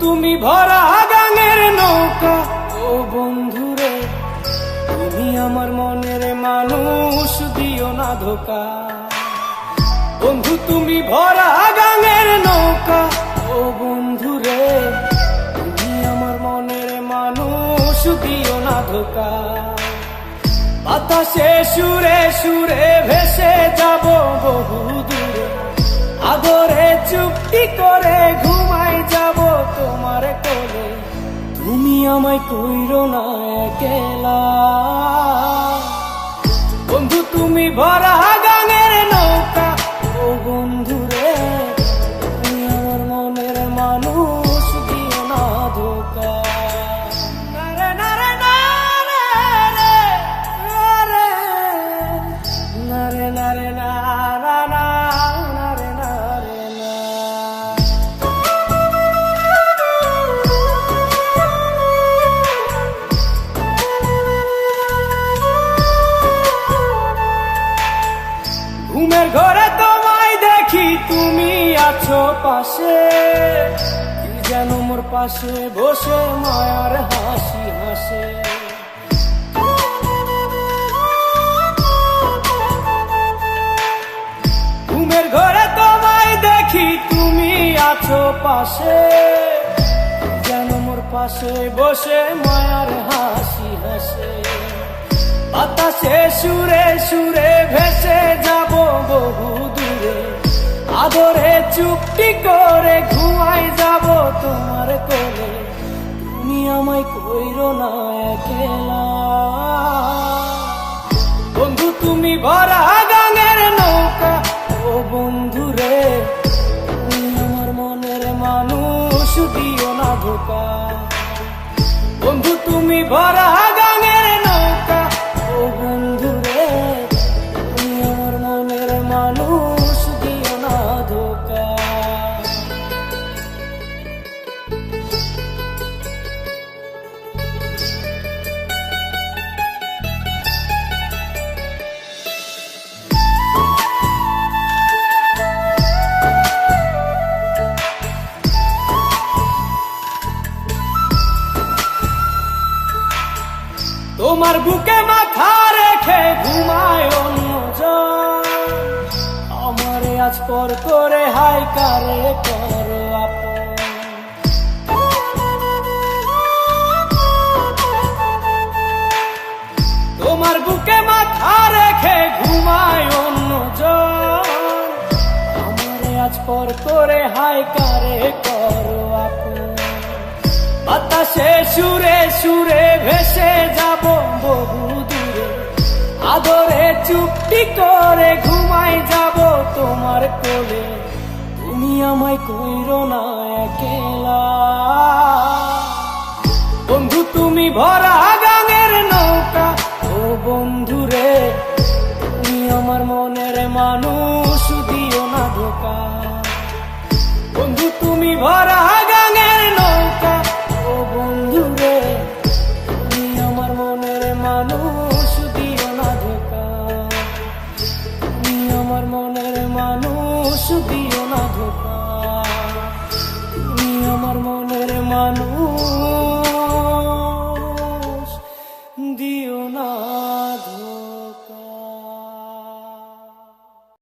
তুমি ভরা গাঙের নৌকা, ও বন্ধুরে তুমি আমার মনের মানুষ, দিও না ধোকা। বন্ধু তুমি ভরা গাঙের নৌকা, ও বন্ধুরে তুমি আমার মনের মানুষ, দিও না ধোকা। বাতাসে সুরে সুরে ভেসে যাব বহু দূরে, আদরে চুপটি করে ঘুমাই যাব তোমার কোলে। তুমি আমায় কইরো না একলা, বন্ধু তুমি ভরা গাঙের নৌকা, ও বন্ধুরে তুমি আমার মনের মানুষ, দিও না ধোকা। নারে নারে নারে নারে নারে নারে নারে নারে নারে না। ঘুমের ঘরে তোমায় দেখি তুমি আছো পাশে, কি যেন মোর পাশে বসে মায়ার হাসি হাসে। ঘুমের ঘরে তোমায় দেখি তুমি আছো পাশে, কি যেন মোর পাশে বসে মায়ার হাসি হাসে। বাতাসে সুরে সুরে ভেসে যাব বহু দূরে, আদরে চুপটি করে ঘুমাই যাব তোমার কোলে। তুমি আমায় কইরো না একলা, বন্ধু তুমি ভরা গাঙের নৌকা, ও বন্ধুরে তুমি আমার মনের মানুষ, দিও না ধোকা। বন্ধু তুমি ভরা গাঙের নৌকা, ও বন্ধুরে তুমি আমার মনের মানুষ, দিও না ধোকা। তোমার বুকে মাথা রেখে ঘুমায় অন্যজন, আমারে আজ পর করে হাই কারে করো আপন। তোমার বুকে মাথা রেখে ঘুমায় অন্যজন, আমারে আজ পর করে হাই কারে করো আপন। বাতাসে সুরে সুরে ভেসে যাব বহু দূরে, আদরে চুপটি করে ঘুমাই যাব তোমার কোলে। তুমি আমায় কইরো না একলা, বন্ধু তুমি ভরা গাঙের নৌকা, ও বন্ধুরে তুমি আমার মনের মানুষ, দিও না ধোকা। বন্ধু তুমি ভরা গাঙের নৌকা, ও বন্ধুরে তুমি আমার মনের মানুষ, দিও না ধোকা। তুমি আমার মনের মানুষ, দিও না ধোকা। তুমি আমার মনের মানুষ, দিও না ধোকা।